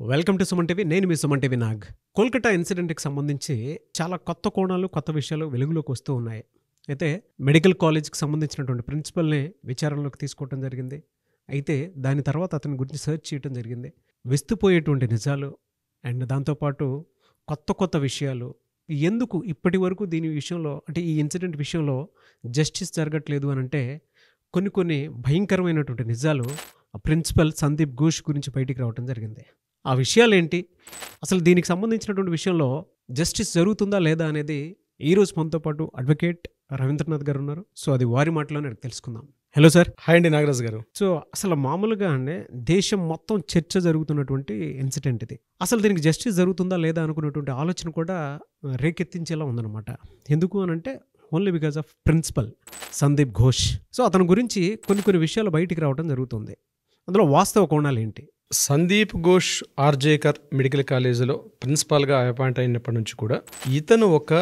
Welcome to Suman TV. నేను మీ Suman TV Nag. Kolkata ఇన్సిడెంట్కి సంబంధించి చాలా కొత్త కోణాలు, కొత్త విషయాలు వెలుగులోకి వస్తూ ఉన్నాయి. అయితే మెడికల్ కాలేజ్కి సంబంధించినటువంటి ప్రిన్సిపల్ని విచారణలోకి తీసుకోవడం జరిగింది. అయితే దాని తర్వాత అతని గురించి సెర్చ్ చేయడం జరిగింది. విస్తుపోయేటువంటి నిజాలు అండ్ దాంతోపాటు కొత్త విషయాలు, ఎందుకు ఇప్పటి వరకు దీని విషయంలో అంటే ఈ ఇన్సిడెంట్ విషయంలో జస్టిస్ జరగట్లేదు అని అంటే కొన్ని భయంకరమైనటువంటి నిజాలు ప్రిన్సిపల్ సందీప్ ఘోష్ గురించి బయటికి రావడం జరిగింది. ఆ విషయాలు ఏంటి, అసలు దీనికి సంబంధించినటువంటి విషయంలో జస్టిస్ జరుగుతుందా లేదా అనేది ఈరోజు మనతో పాటు అడ్వకేట్ రవీంద్రనాథ్ గారు ఉన్నారు. సో అది వారి మాటలోనే తెలుసుకుందాం. Hello sir. హాయ్ అండి నాగరాజు గారు. సో అసలు మామూలుగా అంటే దేశం మొత్తం చర్చ జరుగుతున్నటువంటి ఇన్సిడెంట్ ఇది. అసలు దీనికి జస్టిస్ జరుగుతుందా లేదా అనుకున్నటువంటి ఆలోచన కూడా రేకెత్తించేలా ఉందన్నమాట. ఎందుకు అని అంటే only because of principal Sandeep Ghosh. So అతని గురించి కొన్ని విషయాలు బయటికి రావడం జరుగుతుంది. అందులో వాస్తవ కోణాలు ఏంటి? సందీప్ ఘోష్ ఆర్జేకర్ మెడికల్ కాలేజీలో ప్రిన్సిపాల్గా అపాయింట్ అయినప్పటి నుంచి కూడా ఇతను ఒక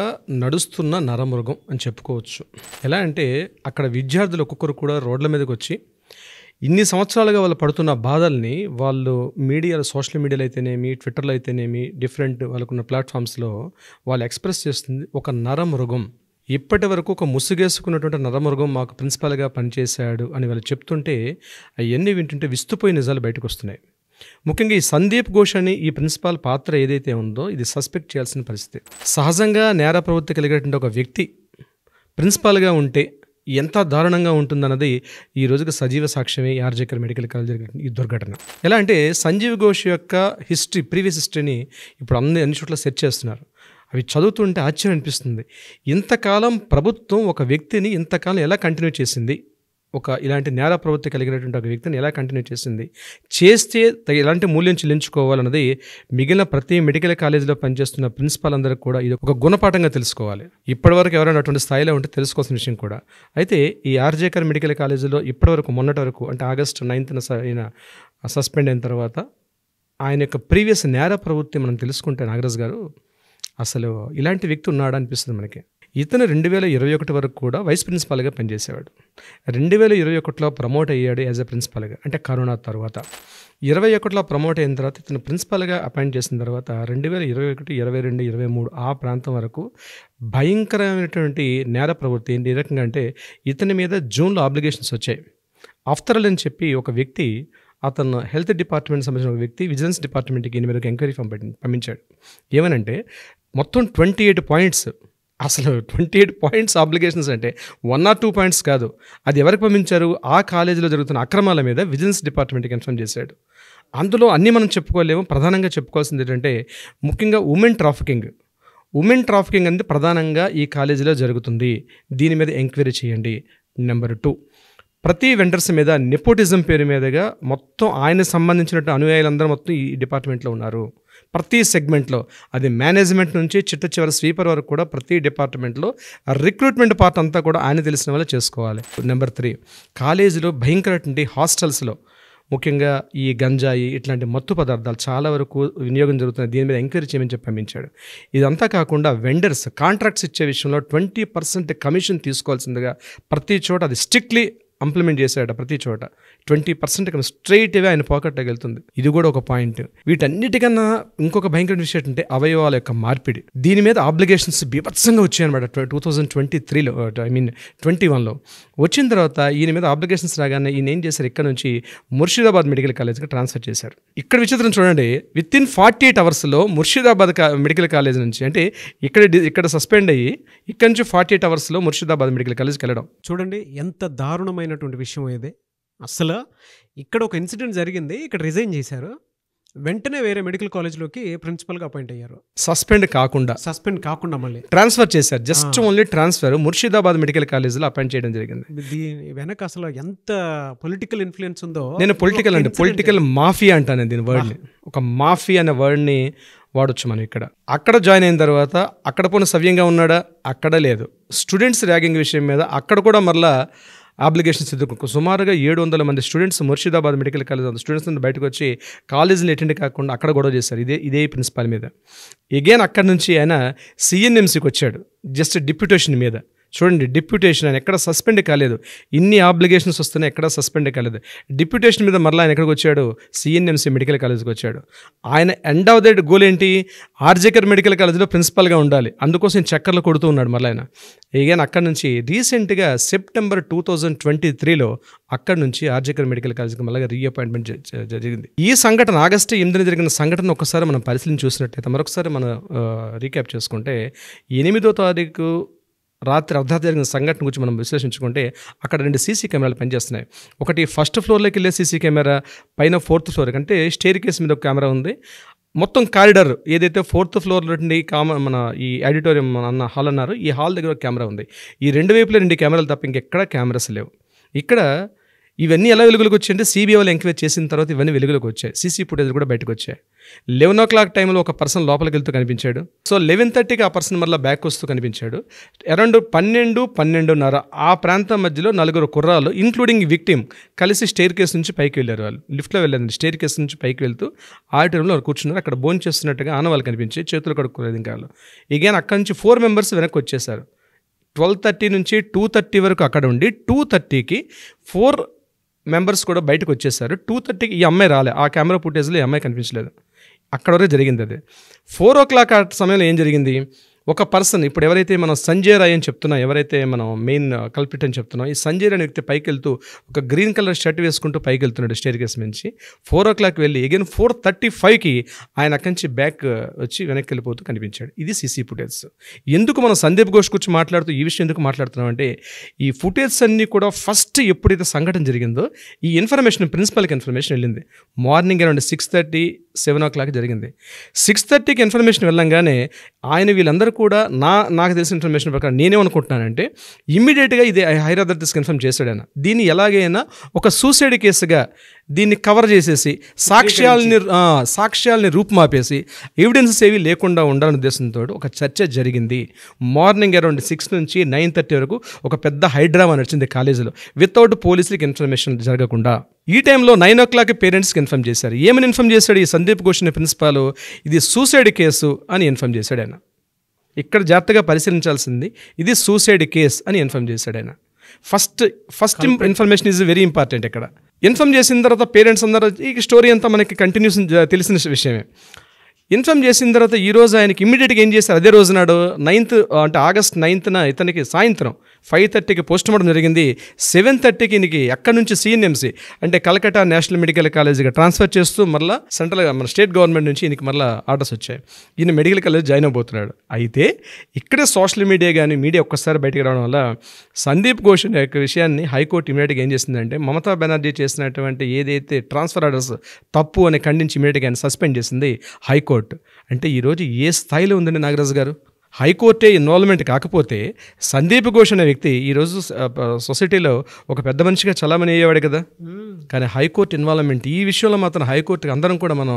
నడుస్తున్న నరమృగం అని చెప్పుకోవచ్చు. ఎలా అంటే అక్కడ విద్యార్థులు ఒక్కొక్కరు కూడా రోడ్ల మీదకి వచ్చి ఇన్ని సంవత్సరాలుగా వాళ్ళు పడుతున్న బాధల్ని వాళ్ళు మీడియాలో, సోషల్ మీడియాలో అయితేనేమి, ట్విట్టర్లో అయితేనేమి, డిఫరెంట్ వాళ్ళకున్న ప్లాట్ఫామ్స్లో వాళ్ళు ఎక్స్ప్రెస్ చేస్తుంది ఒక నరమృగం. ఇప్పటి వరకు ఒక ముసుగేసుకున్నటువంటి నరమృగం మాకు ప్రిన్సిపాల్గా పనిచేశాడు అని వాళ్ళు చెప్తుంటే అవన్నీ వింటుంటే విస్తుపోయి నిజాలు బయటకు వస్తున్నాయి. ముఖ్యంగా ఈ సందీప్ ఘోష్ అని ఈ ప్రిన్సిపాల్ పాత్ర ఏదైతే ఉందో ఇది సస్పెక్ట్ చేయాల్సిన పరిస్థితి. సహజంగా నేర ప్రవృత్తి కలిగేటువంటి ఒక వ్యక్తి ప్రిన్సిపాల్గా ఉంటే ఎంత దారుణంగా ఉంటుందన్నది ఈ రోజుకి సజీవ సాక్ష్యమే ఈ ఆర్జేకర్ మెడికల్ కాలేజ్ జరిగిన ఈ దుర్ఘటన. ఎలా అంటే సంజీవ్ ఘోష్ యొక్క హిస్టరీ, ప్రీవియస్ హిస్టరీని ఇప్పుడు అన్ని చోట్ల సెర్చ్ చేస్తున్నారు. అవి చదువుతుంటే ఆశ్చర్యం అనిపిస్తుంది. ఇంతకాలం ప్రభుత్వం ఒక వ్యక్తిని ఇంతకాలం ఎలా కంటిన్యూ చేసింది, ఇలాంటి నేర ప్రవృత్తి కలిగినటువంటి ఒక వ్యక్తిని ఎలా కంటిన్యూ చేస్తే ఎలాంటి మూల్యం చెల్లించుకోవాలన్నది మిగిలిన ప్రతి మెడికల్ కాలేజీలో పనిచేస్తున్న ప్రిన్సిపాల్ అందరికీ కూడా ఇది ఒక గుణపాఠంగా తెలుసుకోవాలి. ఇప్పటివరకు ఎవరైనా అటువంటి స్థాయిలో ఉంటే తెలుసుకోవాల్సిన విషయం కూడా. అయితే ఈ ఆర్జేకర్ మెడికల్ కాలేజీలో ఇప్పటివరకు మొన్నటి వరకు అంటే ఆగస్టు 9న ఆయన సస్పెండ్ అయిన తర్వాత ఆయన యొక్క ప్రీవియస్ నేర ప్రవృత్తి మనం తెలుసుకుంటే నాగరాజ్ గారు అసలు ఇలాంటి వ్యక్తి ఉన్నాడా అనిపిస్తుంది మనకి. ఇతను 2021 వరకు కూడా వైస్ ప్రిన్సిపాల్గా పనిచేసేవాడు. 2021లో ప్రమోట్ అయ్యాడు యాజ్ ఎ ప్రిన్సిపాల్గా, అంటే కరోనా తర్వాత. 21లో ప్రమోట్ అయిన తర్వాత ఇతను ప్రిన్సిపాల్గా అపాయింట్ చేసిన తర్వాత 2021, 22, 23 ఆ ప్రాంతం వరకు భయంకరమైనటువంటి నేర ప్రవృత్తి. ఏ రకంగా అంటే ఇతని మీద జూన్లో ఆబ్లిగేషన్స్ వచ్చాయి. అఫ్తరల్ అని చెప్పి ఒక వ్యక్తి, అతను హెల్త్ డిపార్ట్మెంట్ సంబంధించిన ఒక వ్యక్తి విజిలెన్స్ డిపార్ట్మెంట్కి ఈయన మీద ఎంక్వైరీ ఫామ్ పంపించాడు. ఏమనంటే మొత్తం 28 పాయింట్స్, అసలు 28 పాయింట్స్ ఆబ్లిగేషన్స్ అంటే 1 or 2 పాయింట్స్ కాదు. అది ఎవరికి పంపించారు? ఆ కాలేజీలో జరుగుతున్న అక్రమాల మీద విజిలెన్స్ డిపార్ట్మెంట్కి ఇన్ఫార్మ్ చేశాడు. అందులో అన్నీ మనం చెప్పుకోలేము. ప్రధానంగా చెప్పుకోవాల్సింది ఏంటంటే ముఖ్యంగా ఉమెన్ ట్రాఫికింగ్ అనేది ప్రధానంగా ఈ కాలేజీలో జరుగుతుంది. దీని మీద ఎంక్వైరీ చేయండి. నెంబర్ 2, ప్రతి వెండర్స్ మీద నెపోటిజం పేరు మీదుగా మొత్తం ఆయన సంబంధించినట్టు అనుయాయులందరూ మొత్తం ఈ డిపార్ట్మెంట్లో ఉన్నారు. ప్రతి సెగ్మెంట్లో, అది మేనేజ్మెంట్ నుంచి చిట్ట చివరి స్వీపర్ వరకు కూడా ప్రతి డిపార్ట్మెంట్లో రిక్రూట్మెంట్ పార్ట్ అంతా కూడా ఆయన తెలిసిన వాళ్ళే చేసుకోవాలి. నెంబర్ 3, కాలేజీలో భయంకరటువంటి హాస్టల్స్లో ముఖ్యంగా ఈ గంజాయి ఇట్లాంటి మత్తు పదార్థాలు చాలా వరకు వినియోగం జరుగుతుంది. దీని మీద ఎంక్వైరీ చేయమని చెప్పి పంపించాడు. ఇదంతా కాకుండా వెండర్స్ కాంట్రాక్ట్స్ ఇచ్చే విషయంలో 20% కమిషన్ తీసుకోవాల్సిందిగా ప్రతి చోట అది స్ట్రిక్ట్లీ ఇంప్లిమెంట్ చేశాడు. ప్రతి చోట 20% స్ట్రైట్ అవే ఆయన పాకెట్లోకి వెళ్తుంది. ఇది కూడా ఒక పాయింట్. వీటన్నిటికన్నా ఇంకొక భయంకరమైన విషయం ఏంటంటే అవయవాల యొక్క మార్పిడి. దీని మీద ఆబ్లిగేషన్స్ బీభత్సంగా వచ్చాయన్నమాట. 2023లో 21లో వచ్చిన తర్వాత ఈయన మీద ఆబ్లిగేషన్స్ రాగానే ఈయన ఏం చేశారు, ఇక్కడ నుంచి ముర్షిదాబాద్ మెడికల్ కాలేజ్కి ట్రాన్స్ఫర్ చేశారు. ఇక్కడ విచిత్రం చూడండి, వితిన్ 48 అవర్స్లో ముర్షిదాబాద్ మెడికల్ కాలేజ్ నుంచి, అంటే ఇక్కడ సస్పెండ్ అయ్యి ఇక్కడ నుంచి 48 అవర్స్లో ముర్షిదాబాద్ మెడికల్ కాలేజ్కి వెళ్ళడం. చూడండి ఎంత దారుణమైన విషయం ఇది. అసలు ఇక్కడ ఒక ఇన్సిడెంట్ జరిగింది, ఇక్కడ రిజైన్ చేశారు, వెంటనే వేరే మెడికల్ కాలేజ్లోకి ప్రిన్సిపల్గా అపాయింట్ అయ్యారు. సస్పెండ్ కాకుండా మళ్ళీ ట్రాన్స్ఫర్ చేశారు. Just only transfer Murshidabad medical కాలేజ్లో అపాయింట్ చేయడం జరిగింది. దీని వెనక అసలు ఎంత పొలిటికల్ ఇన్ఫ్లుయెన్స్ ఉందో. నేను పొలిటికల్ మాఫియా అంటాను దీని వర్డ్ని. ఒక మాఫియా అనే వర్డ్ని వాడొచ్చు మనం ఇక్కడ. అక్కడ జాయిన్ అయిన తర్వాత అక్కడ పోయిన సవ్యంగా ఉన్నాడా? అక్కడ లేదు. స్టూడెంట్స్ ర్యాగింగ్ విషయం మీద అక్కడ కూడా మళ్ళీ అప్లికేషన్స్ ఎదుర్కొ సుమారుగా 700 మంది students Murshidabad medical college students బయటకు వచ్చి కాలేజీని అటెండ్ కాకుండా అక్కడ గొడవ చేశారు ఇదే ప్రిన్సిపాల్ మీద. ఎగైన్ అక్కడ నుంచి ఆయన సిఎన్ఎంసీకి వచ్చాడు జస్ట్ డిప్యూటేషన్ మీద. చూడండి, డిప్యూటేషన్, ఆయన ఎక్కడ సస్పెండ్ కాలేదు. ఇన్ని ఆబ్లిగేషన్స్ వస్తున్నాయి, ఎక్కడ సస్పెండ్ కాలేదు. డిప్యూటేషన్ మీద మరలా ఆయన ఎక్కడికి వచ్చాడు? సిఎన్ఎంసి మెడికల్ కాలేజ్కి వచ్చాడు. ఆయన ఎండ్ ఆఫ్ ద గోల్ ఏంటి? ఆర్జేకర్ మెడికల్ కాలేజ్లో ప్రిన్సిపల్గా ఉండాలి. అందుకోసం చక్కర్లు కొడుతూ ఉన్నాడు మరలా ఆయన. ఈగన్ అక్కడి నుంచి రీసెంట్గా సెప్టెంబర్ 2023లో అక్కడి నుంచి ఆర్జేకర్ మెడికల్ కాలేజ్కి మళ్ళీ రీఅపాయింట్మెంట్ జరిగింది. ఈ సంఘటన ఆగస్టు 8న జరిగిన సంఘటన ఒకసారి మనం పరిశీలించి చూసినట్టయితే, మరొకసారి మనం రీక్యాప్ చేసుకుంటే, 8వ తారీఖు రాత్రి అర్ధరాత్రి జరిగిన సంఘటన గురించి మనం విశ్లేషించుకుంటే, అక్కడ 2 సీసీ కెమెరాలు పనిచేస్తున్నాయి. ఒకటి ఫస్ట్ ఫ్లోర్లోకి వెళ్ళే సీసీ కెమెరా, పైన 4th ఫ్లోర్ అంటే స్టేర్ కేస్ మీద ఒక కెమెరా ఉంది. మొత్తం కారిడార్ ఏదైతే 4th ఫ్లోర్లో నుండి మన ఈ ఆడిటోరియం అన్న హాల్ అన్నారు, ఈ హాల్ దగ్గర ఒక కెమెరా ఉంది. ఈ 2 వైపులో 2 కెమెరాలు తప్ప ఇంకెక్కడా కెమెరాస్ లేవు. ఇక్కడ ఇవన్నీ ఎలా వెలుగులోకి వచ్చాయంటే, సిబిఐ వాళ్ళు ఎంక్వైరీ చేసిన తర్వాత ఇవన్నీ వెలుగులోకి వచ్చాయి. సీసీ ఫుటేజ్ కూడా బయటకు వచ్చాయి. 11 o'clock టైంలో ఒక పర్సన్ లోపలికి వెళ్తూ కనిపించాడు. సో 11:30కి ఆ పర్సన్ మళ్ళీ బ్యాక్ వస్తూ కనిపించాడు. అరౌండ్ 12-12:30 ఆ ప్రాంతం మధ్యలో 4 కుర్రాలు ఇంక్లూడింగ్ విక్టిమ్ కలిసి స్టేర్ కేస్ నుంచి పైకి వెళ్ళారు. వాళ్ళు లిఫ్ట్లో వెళ్ళారు. స్టేర్ కేస్ నుంచి పైకి వెళ్తూ ఆడిటోరియంలో వాళ్ళు కూర్చున్నారు. అక్కడ భోజనం చేస్తున్నట్టుగా ఆనవాళ్ళు కనిపించి చేతులు కడుక్కోలేదు ఇంకా వాళ్ళు. ఇగైన్ అక్కడి నుంచి 4 members వెనక్కి వచ్చేసారు. 12:30 నుంచి 2:30 వరకు అక్కడ ఉండి 2:30కి 4 members కూడా బయటకు వచ్చేసారు. 2:30కి ఈ అమ్మాయి రాలే. ఆ కెమెరా ఫుటేజ్లో ఈ అమ్మాయి కనిపించలేదు. అక్కడ వరకు జరిగింది అది. 4 o'clock ఆ సమయంలో ఏం జరిగింది? ఒక పర్సన్, ఇప్పుడు ఎవరైతే మనం సంజయ్ రాయ్ అని చెప్తున్నాం, ఎవరైతే మనం మెయిన్ కల్పిట్ అని చెప్తున్నాం, ఈ సంజయ్ రాయ్ అనే వ్యక్తి పైకి వెళ్తూ ఒక గ్రీన్ కలర్ షర్ట్ వేసుకుంటూ పైకి వెళ్తున్నాడు స్టేర్ కేస్ నుంచి. 4 o'clock వెళ్ళి అగైన్ 4:35కి ఆయన అక్కడి నుంచి బ్యాక్ వచ్చి వెనక్కి వెళ్ళిపోతూ కనిపించాడు. ఇది సీసీ ఫుటేజ్. ఎందుకు మనం సందీప్ ఘోష్ గురించి మాట్లాడుతూ ఈ విషయం ఎందుకు మాట్లాడుతున్నాం అంటే, ఈ ఫుటేజ్ అన్నీ కూడా ఫస్ట్ ఎప్పుడైతే సంఘటన జరిగిందో ఈ ఇన్ఫర్మేషన్ ప్రిన్సిపల్కి ఇన్ఫర్మేషన్ వెళ్ళింది. మార్నింగ్ అరౌండ్ 6:30, 7 o'clock జరిగింది. 6:30కి ఇన్ఫర్మేషన్ వెళ్ళంగానే ఆయన వీళ్ళందరూ కూడా నాకు తెలిసిన ఇన్ఫర్మేషన్ ప్రకారం నేనేమనుకుంటున్నానంటే, ఇమ్మీడియట్గా ఇది హైర్ అథారిటీస్కి ఇన్ఫార్మ్ చేశాడు ఆయన. దీన్ని ఎలాగైనా ఒక సూసైడ్ కేసుగా దీన్ని కవర్ చేసేసి సాక్ష్యాలని రూపుమాపేసి ఎవిడెన్సెస్ ఏవి లేకుండా ఉండాలనే ఉద్దేశంతో ఒక చర్చ జరిగింది. మార్నింగ్ అరౌండ్ 6 నుంచి 9:30 వరకు ఒక పెద్ద హైడ్రామా నడిచింది కాలేజీలో, వితౌట్ పోలీసులకి ఇన్ఫర్మేషన్ జరగకుండా. ఈ టైంలో 9 o'clock పేరెంట్స్కి ఇన్ఫార్మ్ చేశారు. ఏమని ఇన్ఫార్మ్ చేశాడు ఈ సందీప్ ఘోష్ అనే ప్రిన్సిపాల్? ఇది సూసైడ్ కేసు అని ఇన్ఫార్మ్ చేశాడు ఆయన. ఇక్కడ జాగ్రత్తగా పరిశీలించాల్సింది, ఇది సూసైడ్ కేస్ అని ఇన్ఫార్మ్ చేశాడు ఆయన. First information is very important. ఇక్కడ ఇన్ఫార్మ్ చేసిన తర్వాత పేరెంట్స్ అందరూ, ఈ స్టోరీ అంతా మనకి కంటిన్యూస్ తెలిసిన విషయమే. ఇన్ఫార్మ్ చేసిన తర్వాత ఈరోజు ఆయనకి ఇమ్మీడియట్గా ఏం చేశారు? అదే రోజు నాడు 9th అంటే ఆగస్ట్ 9న ఇతనికి సాయంత్రం 5:30కి పోస్ట్మార్టం జరిగింది. 7:30కి ఈయనకి అక్కడి నుంచి సిఎన్ఎంసి అంటే కలకట్టా నేషనల్ మెడికల్ కాలేజీగా ట్రాన్స్ఫర్ చేస్తూ మళ్ళీ సెంట్రల్గా మన స్టేట్ గవర్నమెంట్ నుంచి ఈయనకి మళ్ళీ ఆర్డర్స్ వచ్చాయి. ఈయన మెడికల్ కాలేజ్ జాయిన్ అవబోతున్నాడు. అయితే ఇక్కడే సోషల్ మీడియా కానీ మీడియా ఒక్కసారి బయటకు రావడం వల్ల సందీప్ ఘోష్ యొక్క విషయాన్ని హైకోర్టు ఇమీడియట్గా ఏం చేసిందంటే, మమతా బెనర్జీ చేసినటువంటి ఏదైతే ట్రాన్స్ఫర్ ఆర్డర్స్ తప్పు అని ఖండించి ఇమీడియట్గా ఆయన సస్పెండ్ చేసింది హైకోర్టు. అంటే ఈరోజు ఏ స్థాయిలో ఉందండి నాగరాజు గారు? హైకోర్టే ఇన్వాల్వ్మెంట్ కాకపోతే సందీప్ ఘోష్ అనే వ్యక్తి ఈరోజు సొసైటీలో ఒక పెద్ద మనిషిగా చలామణి అయ్యేవాడు కదా. కానీ హైకోర్టు ఇన్వాల్వ్మెంట్ ఈ విషయంలో మాత్రం హైకోర్టుకి అందరం కూడా మనం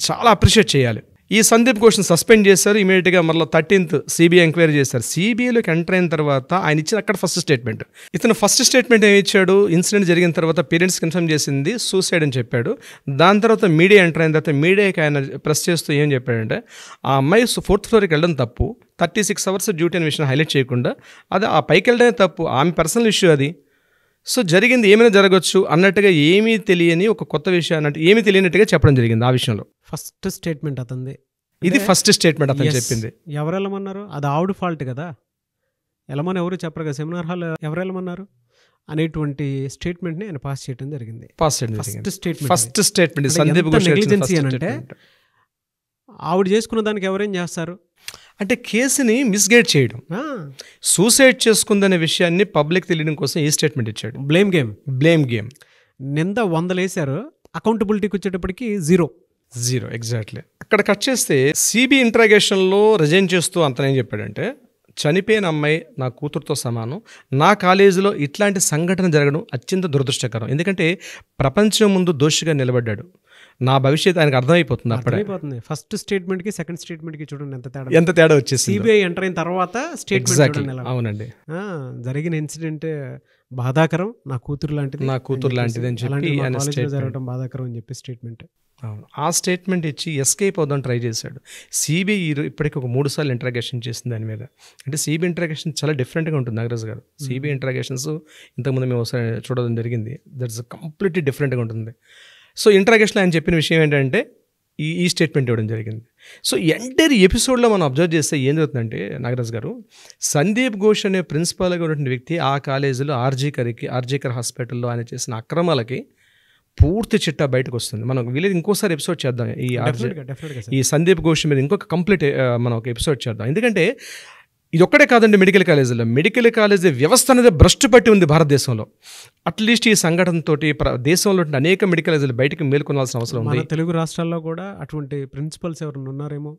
చాలా అప్రిషియేట్ చేయాలి. ఈ సందీప్ ఘోష్ని సస్పెండ్ చేశారు. ఇమీడియట్గా మళ్ళీ 13th సిబిఐ ఎంక్వైరీ చేశారు. సిబిఐలోకి ఎంటర్ అయిన తర్వాత ఆయన ఇచ్చిన అక్కడ ఫస్ట్ స్టేట్మెంట్, ఇతను ఫస్ట్ స్టేట్మెంట్ ఏమి ఇచ్చాడు? ఇన్సిడెంట్ జరిగిన తర్వాత పేరెంట్స్కి ఇన్ఫార్మ్ చేసింది సూసైడ్ అని చెప్పాడు. దాని తర్వాత మీడియా ఎంటర్ అయిన తర్వాత మీడియాకి ఆయన ప్రెస్ చేస్తూ ఏం చెప్పాడంటే, ఆ అమ్మాయి 4th floorకి వెళ్ళడం తప్పు, 36 hours డ్యూటీ అనే విషయం హైలైట్ చేయకుండా అది ఆ పైకి వెళ్ళడమే తప్పు, ఆమె పర్సనల్ ఇష్యూ అది. సో జరిగింది ఏమైనా జరగవచ్చు అన్నట్టుగా ఏమీ తెలియని ఒక కొత్త విషయం అన్నట్టు ఏమీ తెలియనట్టుగా చెప్పడం జరిగింది ఆ విషయంలో. ఫస్ట్ స్టేట్మెంట్ అతనిది. ఇది ఫస్ట్ స్టేట్మెంట్ అతను చెప్పింది. ఎవరు వెళ్ళమన్నారు? అది ఆవిడ ఫాల్ట్ కదా, వెళ్ళమని ఎవరు చెప్పరు కదా, సెమినార్ హాల్ ఎవరు వెళ్ళమన్నారు అనేటువంటి స్టేట్మెంట్ని ఆయన పాస్ చేయడం జరిగింది. First statement Sandeep Ghosh negligence అంటే ఆవిడ చేసుకున్న దానికి ఎవరేం చేస్తారు అంటే కేసుని మిస్గైడ్ చేయడం, సూసైడ్ చేసుకుందనే విషయాన్ని పబ్లిక్ తెలియడం కోసం ఈ స్టేట్మెంట్ ఇచ్చాడు. బ్లేమ్ గేమ్ నింద 100 వేశారు, అకౌంటబిలిటీకి వచ్చేటప్పటికి 0 ఎగ్జాక్ట్లీ. అక్కడ కట్ చేస్తే సిబిఐ ఇంట్రాగేషన్లో రిజైన్ చేస్తూ అంతనేం చెప్పాడంటే, చనిపోయిన అమ్మాయి నా కూతురుతో సమానం, నా కాలేజీలో ఇట్లాంటి సంఘటన జరగడం అత్యంత దురదృష్టకరం, ఎందుకంటే ప్రపంచం ముందు దోషిగా నిలబడ్డాడు, నా భవిష్యత్తు ఆయనకు అర్థమైపోతుంది. అర్థమైపోతుంది. ఫస్ట్ స్టేట్మెంట్కి సెకండ్ స్టేట్మెంట్కి చూడండి ఎంత తేడా వచ్చేసి. సిబిఐ ఎంటర్ అయిన తర్వాత స్టేట్మెంట్. అవునండి, జరిగిన ఇన్సిడెంట్ బాధాకరం, నా కూతురు లాంటిది అని చెప్పి జరగడం బాధాకరం అని చెప్పి స్టేట్మెంట్. అవును. ఆ స్టేట్మెంట్ ఇచ్చి ఎస్కేప్ అవుదాం ట్రై చేశాడు. సిబిఐ ఇప్పటికి ఒక 3 సార్లు ఇంట్రాగేషన్ చేసింది దాని మీద. అంటే సిబిఐ ఇంట్రాగేషన్ చాలా డిఫరెంట్గా ఉంటుంది నాగరాజు గారు. సిబిఐ ఇంట్రాగేషన్స్ ఇంతకుముందు మేము ఒకసారి చూడడం జరిగింది. దట్స్ కంప్లీట్లీ డిఫరెంట్గా ఉంటుంది. సో ఇంట్రాగేషన్లో ఆయన చెప్పిన విషయం ఏంటంటే ఈ స్టేట్మెంట్ ఇవ్వడం జరిగింది. సో ఎంటైర్ ఎపిసోడ్లో మనం అబ్జర్వ్ చేస్తే ఏం జరుగుతుందంటే నాగరాజు గారు, సందీప్ ఘోష్ అనే ప్రిన్సిపాల్గా ఉన్నటువంటి వ్యక్తి ఆ కాలేజీలో ఆర్జీకర్ హాస్పిటల్లో ఆయన చేసిన అక్రమాలకి పూర్తి చిట్టా బయటకు వస్తుంది. మనం వీలేదు ఇంకోసారి ఎపిసోడ్ చేద్దాం ఈ సందీప్ ఘోష్ మీద ఇంకొక కంప్లీట్ మనం ఒక ఎపిసోడ్ చేద్దాం. ఎందుకంటే ఇది ఒక్కడే కాదండి, మెడికల్ కాలేజీ వ్యవస్థ అనేది భ్రష్టు పట్టి ఉంది భారతదేశంలో. అట్లీస్ట్ ఈ సంఘటనతో దేశంలో అనేక మెడికల్ కాలేజీలు బయటకు మేల్కొనాల్సిన అవసరం ఉంది. తెలుగు రాష్ట్రాల్లో కూడా అటువంటి ప్రిన్సిపల్స్ ఎవరైనా ఉన్నారేమో,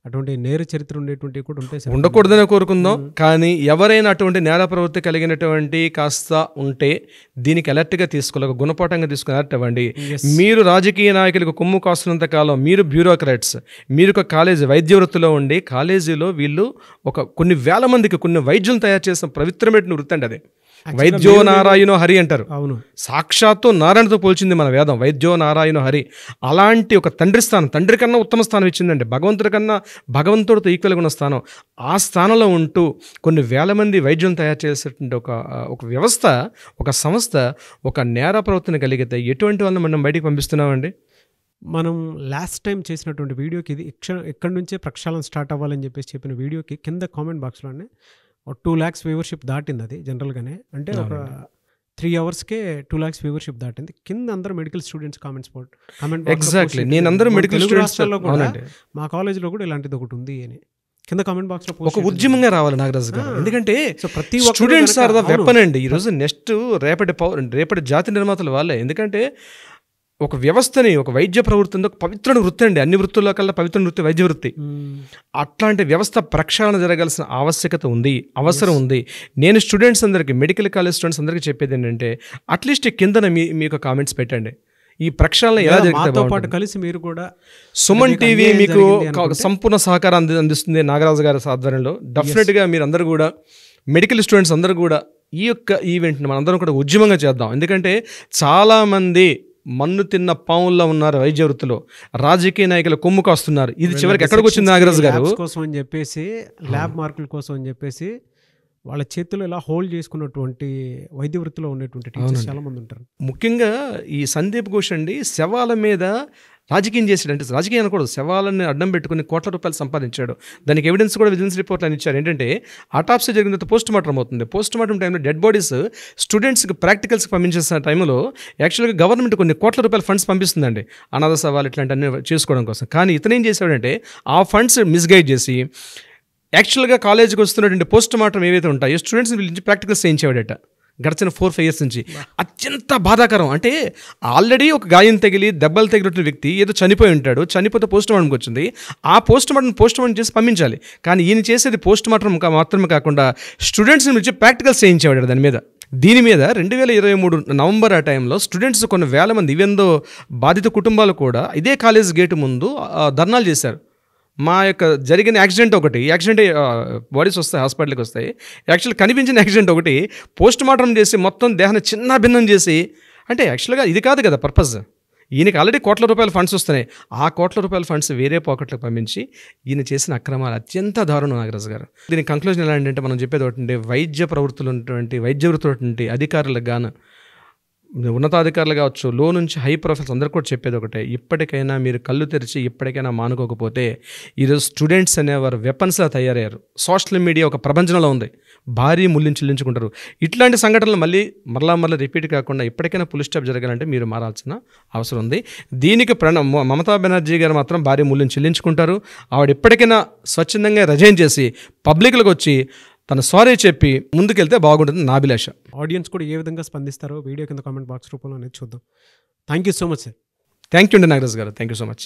అటువంటి నేర చరిత్ర ఉండేటువంటి కూడా ఉంటే ఉండకూడదని కోరుకుందాం. కానీ ఎవరైనా అటువంటి నేర ప్రవృత్తి కలిగినటువంటి కాస్త ఉంటే దీనికి అలర్ట్గా తీసుకోవాలి, గుణపాఠంగా తీసుకుని అలర్ట్ అవ్వండి. మీరు రాజకీయ నాయకులకు కొమ్ము కాస్తున్నంత కాలం మీరు బ్యూరోక్రాట్స్, మీరు ఒక కాలేజీ వైద్య వృత్తిలో ఉండి కాలేజీలో వీళ్ళు కొన్ని వేల మందికి కొన్ని వైద్యులను తయారు చేసిన పవిత్రమైన వృత్తి అండి అది. వైద్యో నారాయణో హరి అంటారు. అవును, సాక్షాత్తు నారాయణతో పోల్చింది మన వేదం, వైద్యో నారాయణో హరి. అలాంటి ఒక తండ్రి కన్నా ఉత్తమ స్థానం ఇచ్చిందండి. భగవంతుడితో ఈక్వల్గా ఉన్న స్థానం. ఆ స్థానంలో ఉంటూ కొన్ని వేల మంది వైద్యం తయారు చేసేటువంటి ఒక వ్యవస్థ, ఒక సంస్థ ఒక నేర ప్రవర్తన కలిగితే ఎటువంటి వాళ్ళని మనం బయటికి పంపిస్తున్నామండి? మనం లాస్ట్ టైం చేసినటువంటి వీడియోకి ఇది ఎక్కడి నుంచే ప్రక్షాళన స్టార్ట్ అవ్వాలని చెప్పిన వీడియోకి కింద కామెంట్ బాక్స్లోనే 2 lakhs వ్యూవర్షిప్ దాటింది. అది జనరల్గానే అంటే ఒక 3 hours-కే 2 lakhs వ్యూవర్షిప్ దాటింది. కింద అందరూ మెడికల్ స్టూడెంట్స్ కామెంట్ ఎగ్జాక్ట్లీ నేను అందరూ మెడికల్ స్టూడెంట్స్లో కూడా మా కాలేజీలో కూడా ఇలాంటిది ఒకటి ఉంది అని కింద కామెంట్ బాక్స్లో ఒక ఉద్యమంగా రావాలి నాగరాజు గారు. ఎందుకంటే ప్రతి స్టూడెంట్స్ ఆర్ ద వెపన్ అండి. ఈరోజు నెక్స్ట్ రేపటి జాతి నిర్మాతలు వాళ్ళే. ఎందుకంటే ఒక వ్యవస్థని, ఒక వైద్య ప్రవృత్తి ఒక పవిత్ర వృత్తి అండి. అన్ని వృత్తుల్లో కల్లా పవిత్ర వృత్తి వైద్య వృత్తి. అట్లాంటి వ్యవస్థ ప్రక్షాళన జరగాల్సిన ఆవశ్యకత ఉంది, అవసరం ఉంది. నేను స్టూడెంట్స్ అందరికీ, మెడికల్ కాలేజ్ స్టూడెంట్స్ అందరికీ చెప్పేది ఏంటంటే అట్లీస్ట్ కిందన మీకు కామెంట్స్ పెట్టండి. ఈ ప్రక్షాళన ఎలా జరుగుతుంది కలిసి మీరు కూడా సుమన్ టీవీ మీకు సంపూర్ణ సహకారం అందిస్తుంది నాగరాజు గారి ఆధ్వర్యంలో. డెఫినెట్గా మీరు అందరూ కూడా మెడికల్ స్టూడెంట్స్ అందరూ కూడా ఈ యొక్క ఈవెంట్ని మనందరం కూడా ఉద్యమంగా చేద్దాం. ఎందుకంటే చాలామంది మన్ను తిన్న పావుల్లో ఉన్నారు వైద్య వృత్తిలో, రాజకీయ నాయకులు కొమ్ము కాస్తున్నారు. ఇది చివరికి ఎక్కడికి వచ్చింది నాగరాజు గారు? కోసం అని చెప్పేసి, ల్యాబ్ మార్కుల కోసం అని చెప్పేసి వాళ్ళ చేతులు ఇలా హోల్డ్ చేసుకున్నటువంటి వైద్య వృత్తిలో ఉండేటువంటి టీచర్స్ చాలా మంది ఉంటారు. ముఖ్యంగా ఈ సందీప్ ఘోష్ అండి శవాల మీద రాజకీయం చేశాడు. అంటే రాజకీయం అనకూడదు, శవాలని అడ్డం పెట్టుకుని కోట్ల రూపాయలు సంపాదించాడు. దానికి ఎవిడెన్స్ కూడా విజిలెన్స్ రిపోర్ట్లు అని ఇచ్చారు. ఏంటంటే ఆటాప్సీ జరిగిన తర్వాత పోస్ట్ మార్టం అవుతుంది. పోస్ట్ మార్టం టైంలో డెడ్ బాడీస్ స్టూడెంట్స్కి ప్రాక్టికల్స్కి పంపించేసిన టైంలో యాక్చువల్గా గవర్నమెంట్ కొన్ని కోట్ల రూపాయల ఫండ్స్ పంపిస్తుందండి అనాథ సవాలు ఇట్లాంటివన్నీ చేసుకోవడం కోసం. కానీ ఇతను ఏం చేశాడంటే ఆ ఫండ్స్ మిస్గైడ్ చేసి యాక్చువల్గా కాలేజీకి వస్తున్నటువంటి పోస్ట్ మార్టం ఏవైతే ఉంటాయో స్టూడెంట్స్ని పిలిచి ప్రాక్టికల్స్ చేయించేవాడట గడిచిన 4-5 years నుంచి. అత్యంత బాధాకరం. అంటే ఆల్రెడీ ఒక గాయం తగిలి దెబ్బలు తగిలిన వ్యక్తి ఏదో చనిపోయి ఉంటాడు, చనిపోతే పోస్ట్ మార్టంకి వచ్చింది. ఆ పోస్ట్ మార్టం చేసి పంపించాలి. కానీ ఈయన చేసేది పోస్ట్ మార్టం మాత్రమే కాకుండా స్టూడెంట్స్ని పిలిచి ప్రాక్టికల్స్ చేయించేవాడు దాని మీద. దీని మీద 2023 నవంబర్ ఆ టైంలో స్టూడెంట్స్ కొన్ని వేల మంది ఈవెందో బాధిత కుటుంబాలు కూడా ఇదే కాలేజ్ గేటు ముందు ధర్నాలు చేశారు. మా యొక్క జరిగిన యాక్సిడెంట్ బాడీస్ వస్తాయి, హాస్పిటల్కి వస్తాయి. యాక్చువల్ కనిపించిన యాక్సిడెంట్ ఒకటి పోస్ట్ మార్టం చేసి మొత్తం దేహాన్ని చిన్న భిన్నం చేసి, అంటే యాక్చువల్గా ఇది కాదు కదా పర్పస్. ఈయనకి ఆల్రెడీ కోట్ల రూపాయల ఫండ్స్ వస్తున్నాయి. ఆ కోట్ల రూపాయల ఫండ్స్ వేరే పాకెట్లకు పంపించి ఈయన చేసిన అక్రమాలు అత్యంత దారుణం నాగరాజు గారు. దీని కంక్లూజన్ ఎలా అంటే మనం చెప్పేది ఒకటి, వైద్య ప్రవృత్తులు ఉన్నటువంటి వైద్య వృత్తులు అధికారులకు గాను, ఉన్నతాధికారులు కావచ్చు, లో నుంచి హై ప్రొఫైల్స్ అందరూ కూడా చెప్పేది ఒకటే, ఇప్పటికైనా మీరు కళ్ళు తెరిచి ఇప్పటికైనా మానుకోకపోతే ఈరోజు స్టూడెంట్స్ అనేవారు వెపన్స్లా తయారయ్యారు. సోషల్ మీడియా ఒక ప్రపంచంలో ఉంది, భారీ మూల్యం చెల్లించుకుంటారు. ఇట్లాంటి సంఘటనలు మరలా రిపీట్ కాకుండా ఇప్పటికైనా పుల్ స్టాప్ జరగాలంటే మీరు మారాల్సిన అవసరం ఉంది. దీనికి మమతా బెనర్జీ గారు మాత్రం భారీ మూల్యం చెల్లించుకుంటారు. ఆవిడ ఇప్పటికైనా స్వచ్ఛందంగా రిజైన్ చేసి పబ్లిక్లకు వచ్చి తన సారీ చెప్పి ముందుకెళ్తే బాగుంటుంది నా అభిలాష. ఆడియన్స్ కూడా ఏ విధంగా స్పందిస్తారో వీడియో కింద కామెంట్ బాక్స్ రూపంలో అనేది చూద్దాం. Thank you so much sir. Thank you అండి నాగరాజు గారు. Thank you so much.